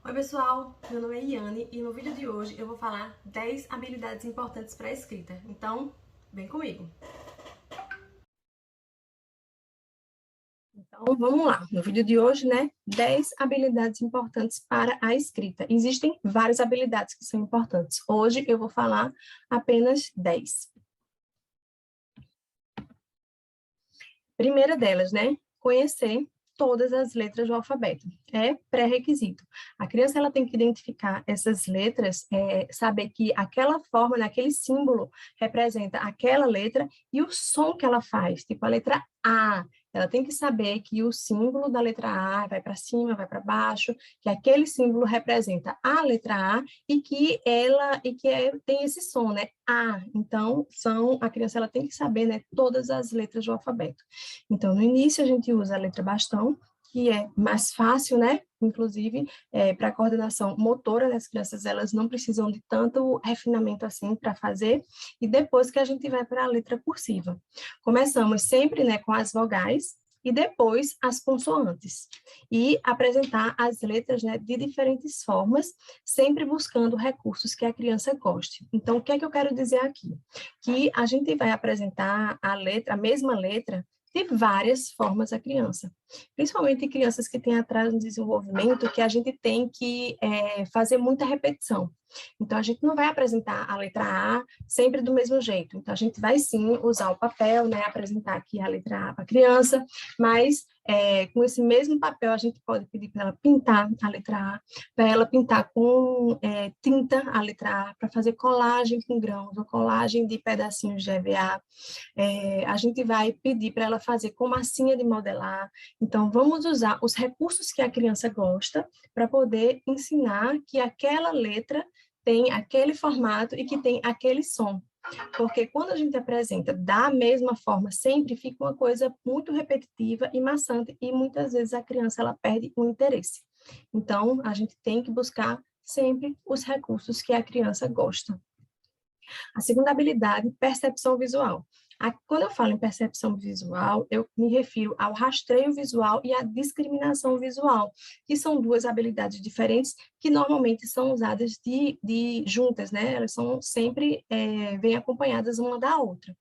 Oi pessoal, meu nome é Iane e no vídeo de hoje eu vou falar 10 habilidades importantes para a escrita, então vem comigo! Então vamos lá, no vídeo de hoje, 10 habilidades importantes para a escrita. Existem várias habilidades que são importantes, hoje eu vou falar apenas 10. Primeira delas, conhecer todas as letras do alfabeto. É pré-requisito. A criança ela tem que identificar essas letras, saber que aquela forma, aquele símbolo representa aquela letra e o som que ela faz, tipo a letra A. Ela tem que saber que o símbolo da letra A vai para cima, vai para baixo, que aquele símbolo representa a letra A e que tem esse som, A. Então, a criança ela tem que saber, todas as letras do alfabeto. Então, no início a gente usa a letra bastão, que é mais fácil, inclusive, para a coordenação motora, as crianças elas não precisam de tanto refinamento assim para fazer, e depois que a gente vai para a letra cursiva. Começamos sempre, com as vogais, e depois as consoantes, e apresentar as letras, de diferentes formas, sempre buscando recursos que a criança goste. Então, o que é que eu quero dizer aqui? Que a gente vai apresentar a mesma letra, de várias formas à criança, principalmente crianças que têm atraso no desenvolvimento, que a gente tem que fazer muita repetição. Então, a gente não vai apresentar a letra A sempre do mesmo jeito. Então, a gente vai sim usar o papel, apresentar aqui a letra A para a criança, mas com esse mesmo papel, a gente pode pedir para ela pintar a letra A, para ela pintar com tinta a letra A, para fazer colagem com grãos, ou colagem de pedacinhos de EVA. A gente vai pedir para ela fazer com massinha de modelar. Então, vamos usar os recursos que a criança gosta para poder ensinar que aquela letra tem aquele formato e que tem aquele som. Porque quando a gente apresenta da mesma forma, sempre fica uma coisa muito repetitiva e maçante, e muitas vezes a criança ela perde o interesse. Então, a gente tem que buscar sempre os recursos que a criança gosta. A segunda habilidade, percepção visual. Quando eu falo em percepção visual, eu me refiro ao rastreio visual e à discriminação visual, que são duas habilidades diferentes que normalmente são usadas juntas, Elas são sempre bem acompanhadas uma da outra.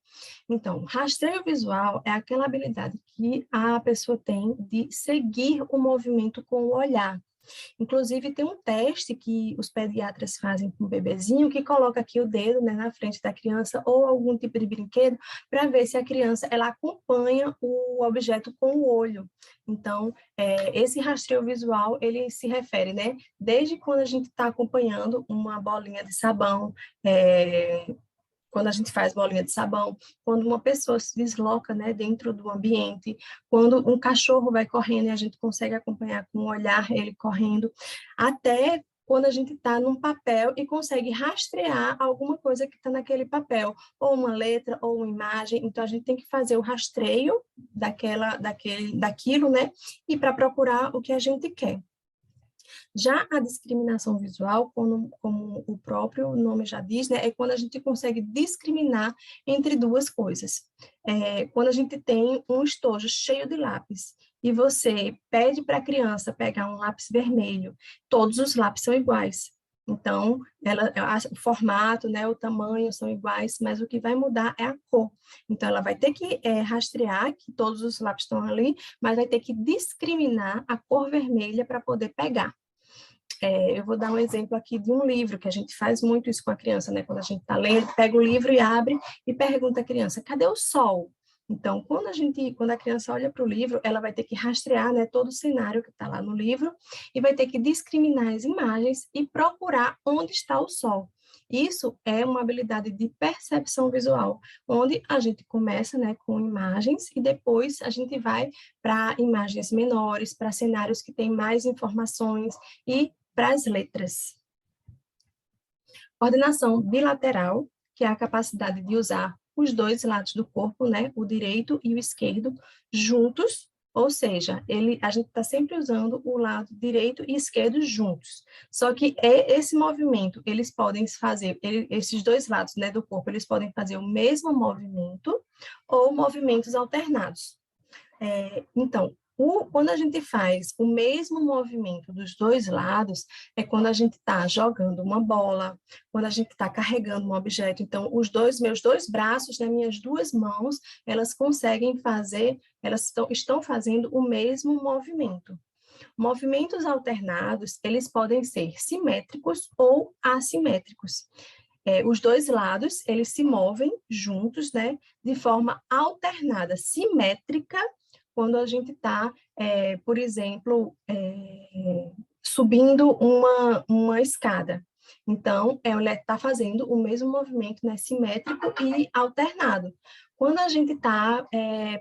Então, rastreio visual é aquela habilidade que a pessoa tem de seguir o movimento com o olhar. Inclusive, tem um teste que os pediatras fazem com o bebezinho, que coloca aqui o dedo, na frente da criança, ou algum tipo de brinquedo, para ver se a criança ela acompanha o objeto com o olho. Então, esse rastreio visual, ele se refere, desde quando a gente está acompanhando uma bolinha de sabão, quando a gente faz bolinha de sabão, quando uma pessoa se desloca, dentro do ambiente, quando um cachorro vai correndo e a gente consegue acompanhar com o olhar ele correndo, até quando a gente está num papel e consegue rastrear alguma coisa que está naquele papel, ou uma letra, ou uma imagem. Então, a gente tem que fazer o rastreio daquilo, e para procurar o que a gente quer. Já a discriminação visual, como o próprio nome já diz, é quando a gente consegue discriminar entre duas coisas. Quando a gente tem um estojo cheio de lápis e você pede para a criança pegar um lápis vermelho, todos os lápis são iguais. Então, o formato, o tamanho são iguais, mas o que vai mudar é a cor. Então, ela vai ter que rastrear que todos os lápis estão ali, mas vai ter que discriminar a cor vermelha para poder pegar. Eu vou dar um exemplo aqui de um livro, que a gente faz muito isso com a criança, Quando a gente está lendo, pega o livro e abre e pergunta à criança, cadê o sol? Então, quando a criança olha para o livro, ela vai ter que rastrear, todo o cenário que está lá no livro e vai ter que discriminar as imagens e procurar onde está o sol. Isso é uma habilidade de percepção visual, onde a gente começa, com imagens e depois a gente vai para imagens menores, para cenários que têm mais informações e para as letras. Coordenação bilateral, que é a capacidade de usar os dois lados do corpo, o direito e o esquerdo, juntos, ou seja, a gente está sempre usando o lado direito e esquerdo juntos. Só que esse movimento, eles podem fazer, esses dois lados do corpo, eles podem fazer o mesmo movimento ou movimentos alternados. Então, Quando a gente faz o mesmo movimento dos dois lados, é quando a gente está jogando uma bola, quando a gente está carregando um objeto. Então, meus dois braços, né, minhas duas mãos, elas conseguem fazer, elas estão fazendo o mesmo movimento. Movimentos alternados, eles podem ser simétricos ou assimétricos. Os dois lados, eles se movem juntos, né, de forma alternada, simétrica, quando a gente está, por exemplo, subindo uma escada. Então, ela está fazendo o mesmo movimento, né, simétrico e alternado. Quando a gente está,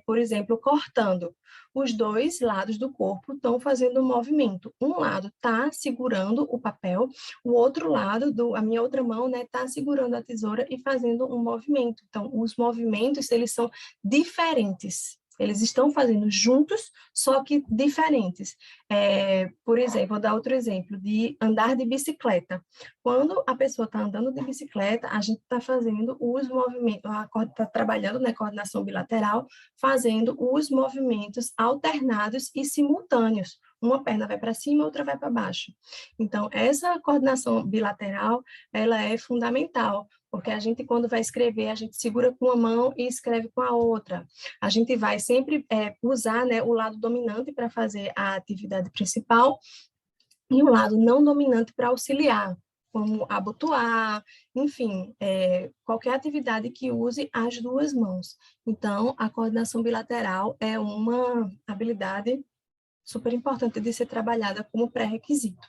por exemplo, cortando, os dois lados do corpo estão fazendo um movimento. Um lado está segurando o papel, o outro lado, a minha outra mão, né, está segurando a tesoura e fazendo um movimento. Então, os movimentos, eles são diferentes. Eles estão fazendo juntos, só que diferentes. Por exemplo, vou dar outro exemplo, de andar de bicicleta. Quando a pessoa está andando de bicicleta, a gente está fazendo os movimentos, está trabalhando na coordenação bilateral, fazendo os movimentos alternados e simultâneos. Uma perna vai para cima, outra vai para baixo. Então, essa coordenação bilateral, ela é fundamental, porque a gente, quando vai escrever, a gente segura com uma mão e escreve com a outra. A gente vai sempre usar, né, o lado dominante para fazer a atividade principal e o lado não dominante para auxiliar, como abotoar, enfim, qualquer atividade que use as duas mãos. Então, a coordenação bilateral é uma habilidade super importante de ser trabalhada como pré-requisito.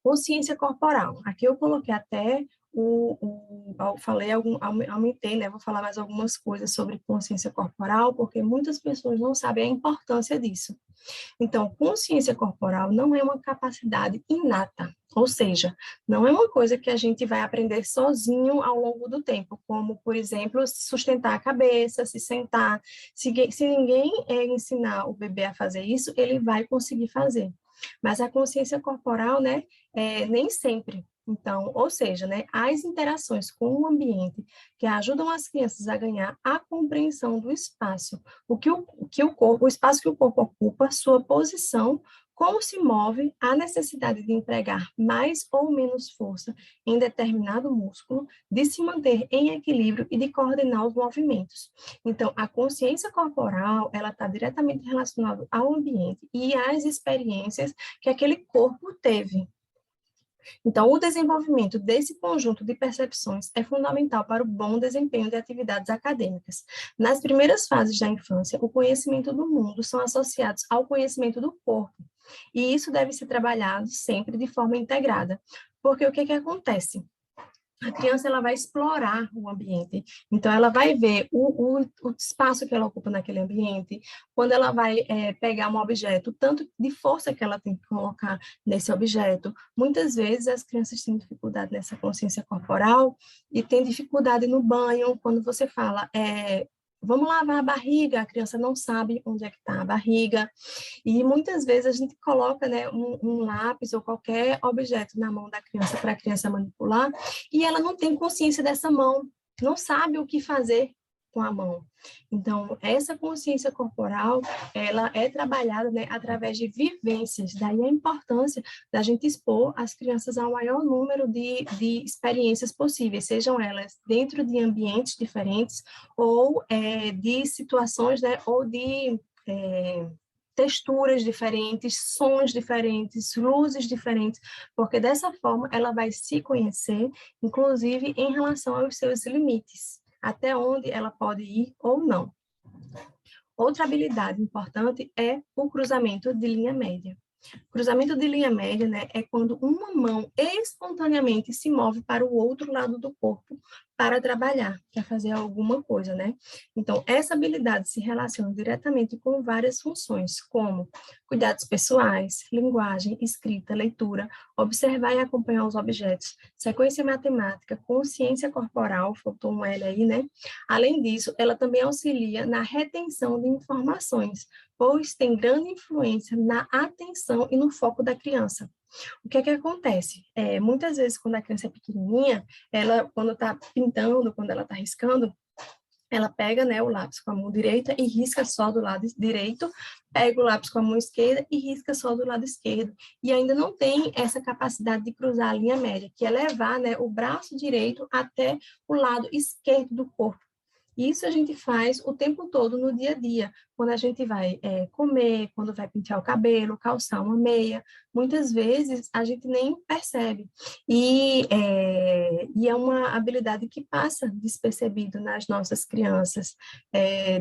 Consciência corporal. Aqui eu coloquei até aumentei, né? Vou falar mais algumas coisas sobre consciência corporal, porque muitas pessoas não sabem a importância disso. Então, consciência corporal não é uma capacidade inata, ou seja, não é uma coisa que a gente vai aprender sozinho ao longo do tempo, como, por exemplo, sustentar a cabeça, se sentar. Se ninguém ensinar o bebê a fazer isso, ele vai conseguir fazer. Mas a consciência corporal, né, nem sempre. Então, ou seja, né, as interações com o ambiente que ajudam as crianças a ganhar a compreensão do espaço, o espaço que o corpo ocupa, sua posição, como se move, a necessidade de empregar mais ou menos força em determinado músculo, de se manter em equilíbrio e de coordenar os movimentos. Então, a consciência corporal, ela está diretamente relacionada ao ambiente e às experiências que aquele corpo teve. Então, o desenvolvimento desse conjunto de percepções é fundamental para o bom desempenho de atividades acadêmicas. Nas primeiras fases da infância, o conhecimento do mundo são associados ao conhecimento do corpo, e isso deve ser trabalhado sempre de forma integrada, porque o que acontece? A criança, ela vai explorar o ambiente, então ela vai ver o espaço que ela ocupa naquele ambiente, quando ela vai pegar um objeto, tanto de força que ela tem que colocar nesse objeto. Muitas vezes as crianças têm dificuldade nessa consciência corporal e têm dificuldade no banho, quando você fala, vamos lavar a barriga, a criança não sabe onde é que está a barriga, e muitas vezes a gente coloca, né, um lápis ou qualquer objeto na mão da criança para a criança manipular, e ela não tem consciência dessa mão, não sabe o que fazer com a mão. Então, essa consciência corporal, ela é trabalhada, né, através de vivências, daí a importância da gente expor as crianças ao maior número de experiências possíveis, sejam elas dentro de ambientes diferentes, ou de situações, né, ou de texturas diferentes, sons diferentes, luzes diferentes, porque dessa forma ela vai se conhecer, inclusive em relação aos seus limites, até onde ela pode ir ou não. Outra habilidade importante é o cruzamento de linha média. Cruzamento de linha média, né, é quando uma mão espontaneamente se move para o outro lado do corpo para trabalhar, para fazer alguma coisa, né? Então, essa habilidade se relaciona diretamente com várias funções, como cuidados pessoais, linguagem, escrita, leitura, observar e acompanhar os objetos, sequência matemática, consciência corporal, faltou um L aí, né? Além disso, ela também auxilia na retenção de informações, pois tem grande influência na atenção e no foco da criança. O que é que acontece? Muitas vezes, quando a criança é pequenininha, ela, quando está pintando, quando ela está riscando, ela pega, né, o lápis com a mão direita e risca só do lado direito, pega o lápis com a mão esquerda e risca só do lado esquerdo. E ainda não tem essa capacidade de cruzar a linha média, que é levar, né, o braço direito até o lado esquerdo do corpo. Isso a gente faz o tempo todo no dia a dia, quando a gente vai comer, quando vai pentear o cabelo, calçar uma meia, muitas vezes a gente nem percebe. E é uma habilidade que passa despercebido nas nossas crianças,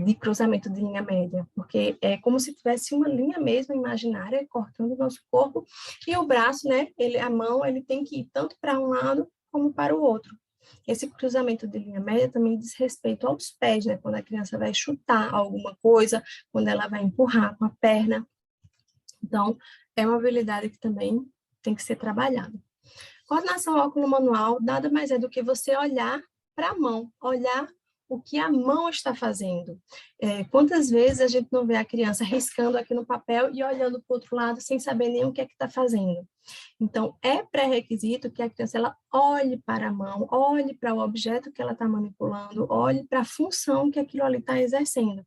de cruzamento de linha média, porque é como se tivesse uma linha mesmo imaginária cortando o nosso corpo, e o braço, né, a mão, ele tem que ir tanto para um lado como para o outro. Esse cruzamento de linha média também diz respeito aos pés, né? Quando a criança vai chutar alguma coisa, quando ela vai empurrar com a perna. Então, é uma habilidade que também tem que ser trabalhada. Coordenação óculo-manual nada mais é do que você olhar para a mão, olhar o que a mão está fazendo. Quantas vezes a gente não vê a criança riscando aqui no papel e olhando para o outro lado sem saber nem o que é que está fazendo? Então, é pré-requisito que a criança ela olhe para a mão, olhe para o objeto que ela está manipulando, olhe para a função que aquilo ali está exercendo.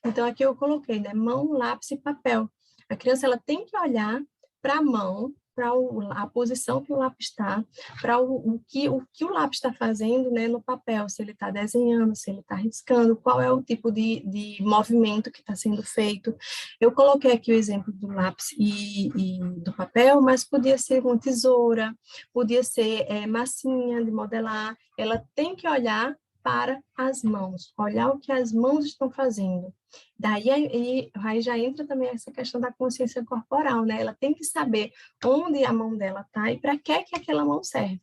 Então, aqui eu coloquei, né, mão, lápis e papel. A criança ela tem que olhar para a mão, para a posição que o lápis está, para o que o lápis está fazendo, né, no papel, se ele está desenhando, se ele está riscando, qual é o tipo de movimento que está sendo feito. Eu coloquei aqui o exemplo do lápis e do papel, mas podia ser uma tesoura, podia ser massinha de modelar. Ela tem que olhar para as mãos, olhar o que as mãos estão fazendo. Daí aí já entra também essa questão da consciência corporal, né? Ela tem que saber onde a mão dela está e para que aquela mão serve.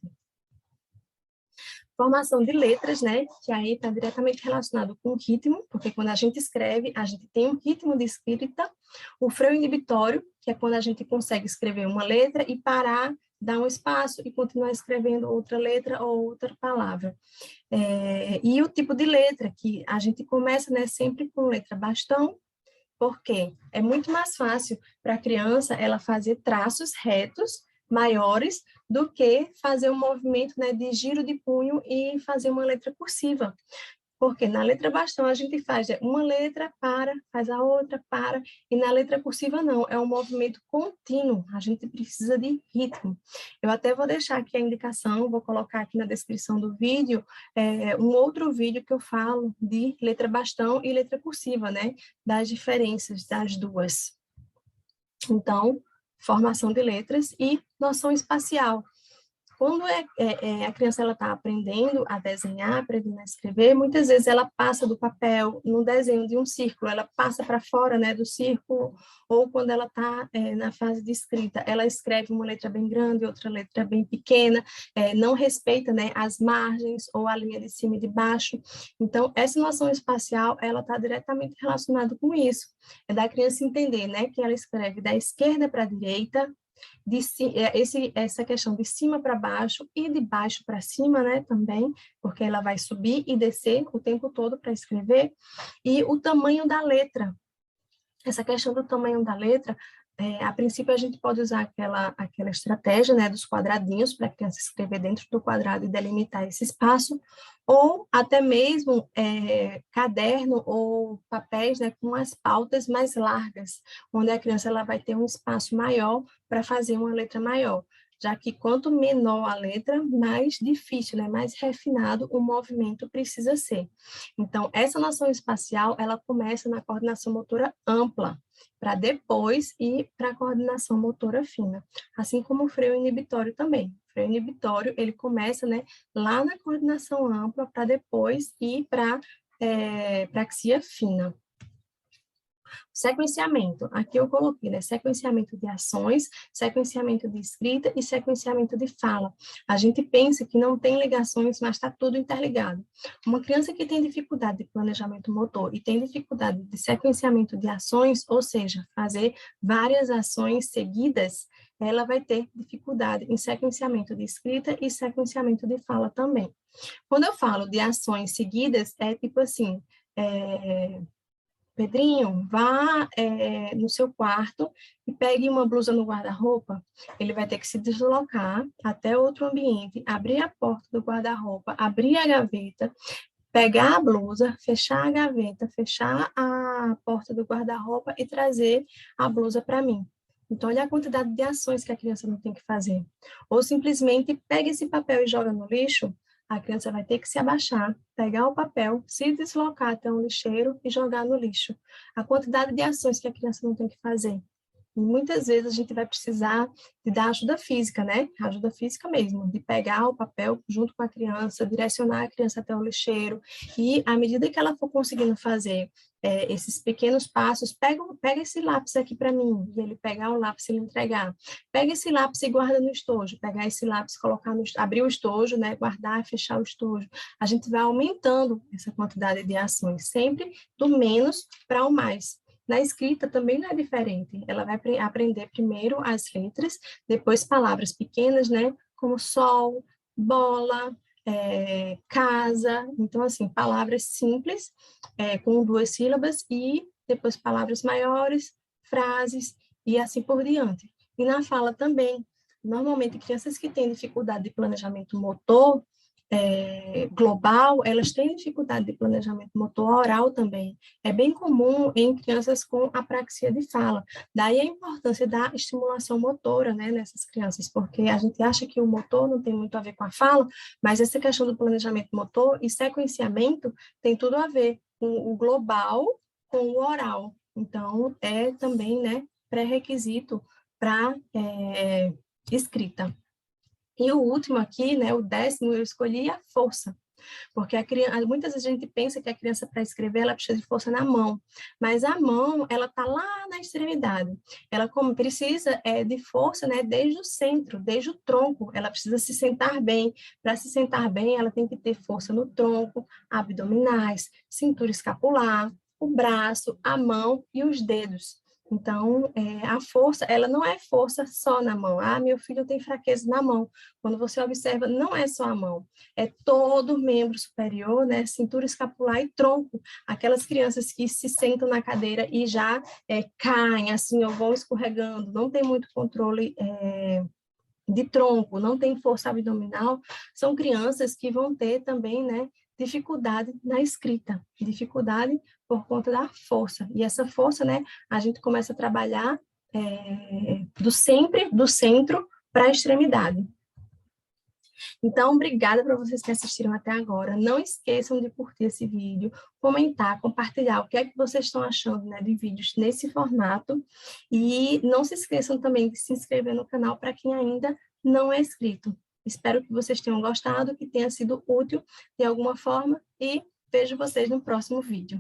Formação de letras, né? Que aí está diretamente relacionado com o ritmo, porque quando a gente escreve, a gente tem um ritmo de escrita. O freio inibitório, que é quando a gente consegue escrever uma letra e parar, dar um espaço e continuar escrevendo outra letra ou outra palavra. E o tipo de letra, que a gente começa, né, sempre com letra bastão, porque é muito mais fácil para a criança ela fazer traços retos maiores do que fazer um movimento, né, de giro de punho e fazer uma letra cursiva. Porque na letra bastão a gente faz uma letra, para, faz a outra, para, e na letra cursiva não, é um movimento contínuo, a gente precisa de ritmo. Eu até vou deixar aqui a indicação, vou colocar aqui na descrição do vídeo, um outro vídeo que eu falo de letra bastão e letra cursiva, né, das diferenças das duas. Então, formação de letras e noção espacial. Quando a criança está aprendendo a desenhar, aprendendo a escrever, muitas vezes ela passa do papel no desenho de um círculo, ela passa para fora, né, do círculo, ou quando ela está na fase de escrita, ela escreve uma letra bem grande, outra letra bem pequena, não respeita, né, as margens ou a linha de cima e de baixo. Então, essa noção espacial, ela está diretamente relacionada com isso. É da criança entender, né, que ela escreve da esquerda para a direita, essa questão de cima para baixo e de baixo para cima, né, também, porque ela vai subir e descer o tempo todo para escrever, e o tamanho da letra. Essa questão do tamanho da letra, a princípio a gente pode usar aquela estratégia, né, dos quadradinhos para a criança escrever dentro do quadrado e delimitar esse espaço, ou até mesmo caderno ou papéis, né, com as pautas mais largas, onde a criança ela vai ter um espaço maior para fazer uma letra maior, já que quanto menor a letra, mais difícil, né, mais refinado o movimento precisa ser. Então, essa noção espacial, ela começa na coordenação motora ampla, para depois ir para a coordenação motora fina, assim como o freio inibitório também. O freio inibitório, ele começa, né, lá na coordenação ampla, para depois ir para praxia fina. Sequenciamento, aqui eu coloquei, né, sequenciamento de ações, sequenciamento de escrita e sequenciamento de fala. A gente pensa que não tem ligações, mas está tudo interligado. Uma criança que tem dificuldade de planejamento motor e tem dificuldade de sequenciamento de ações, ou seja, fazer várias ações seguidas, ela vai ter dificuldade em sequenciamento de escrita e sequenciamento de fala também. Quando eu falo de ações seguidas, é tipo assim, Pedrinho, vá no seu quarto e pegue uma blusa no guarda-roupa. Ele vai ter que se deslocar até outro ambiente, abrir a porta do guarda-roupa, abrir a gaveta, pegar a blusa, fechar a gaveta, fechar a porta do guarda-roupa e trazer a blusa para mim. Então, olha a quantidade de ações que a criança não tem que fazer. Ou simplesmente pega esse papel e joga no lixo, a criança vai ter que se abaixar, pegar o papel, se deslocar até um lixeiro e jogar no lixo. A quantidade de ações que a criança não tem que fazer. E muitas vezes a gente vai precisar de dar ajuda física, né? Ajuda física mesmo, de pegar o papel junto com a criança, direcionar a criança até o lixeiro, e à medida que ela for conseguindo fazer esses pequenos passos, pega esse lápis aqui para mim, e ele pegar o lápis e ele entregar. Pega esse lápis e guarda no estojo, pegar esse lápis, colocar abrir o estojo, né? Guardar e fechar o estojo. A gente vai aumentando essa quantidade de ações, sempre do menos para o mais. Na escrita também não é diferente. Ela vai aprender primeiro as letras, depois palavras pequenas, né? Como sol, bola, casa. Então, assim, palavras simples, com 2 sílabas, e depois palavras maiores, frases e assim por diante. E na fala também. Normalmente, crianças que têm dificuldade de planejamento motor, global, elas têm dificuldade de planejamento motor oral também. É bem comum em crianças com apraxia de fala. Daí a importância da estimulação motora, né, nessas crianças, porque a gente acha que o motor não tem muito a ver com a fala, mas essa questão do planejamento motor e sequenciamento tem tudo a ver com o global, com o oral. Então, é também, né, pré-requisito para escrita. E o último aqui, né, o 10º, eu escolhi a força, porque muitas vezes a gente pensa que a criança, para escrever, ela precisa de força na mão, mas a mão, ela está lá na extremidade. Ela precisa de força, né, desde o centro, desde o tronco. Ela precisa se sentar bem. Para se sentar bem, ela tem que ter força no tronco, abdominais, cintura escapular, o braço, a mão e os dedos. Então, a força, ela não é força só na mão. Ah, meu filho tem fraqueza na mão. Quando você observa, não é só a mão, é todo o membro superior, né? Cintura escapular e tronco. Aquelas crianças que se sentam na cadeira e já caem, assim, ou vão escorregando, não tem muito controle de tronco, não tem força abdominal, são crianças que vão ter também, né, dificuldade na escrita, dificuldade por conta da força. E essa força, né, a gente começa a trabalhar do centro para a extremidade. Então, obrigada para vocês que assistiram até agora. Não esqueçam de curtir esse vídeo, comentar, compartilhar o que é que vocês estão achando, né, de vídeos nesse formato. E não se esqueçam também de se inscrever no canal para quem ainda não é inscrito. Espero que vocês tenham gostado, que tenha sido útil de alguma forma, e vejo vocês no próximo vídeo.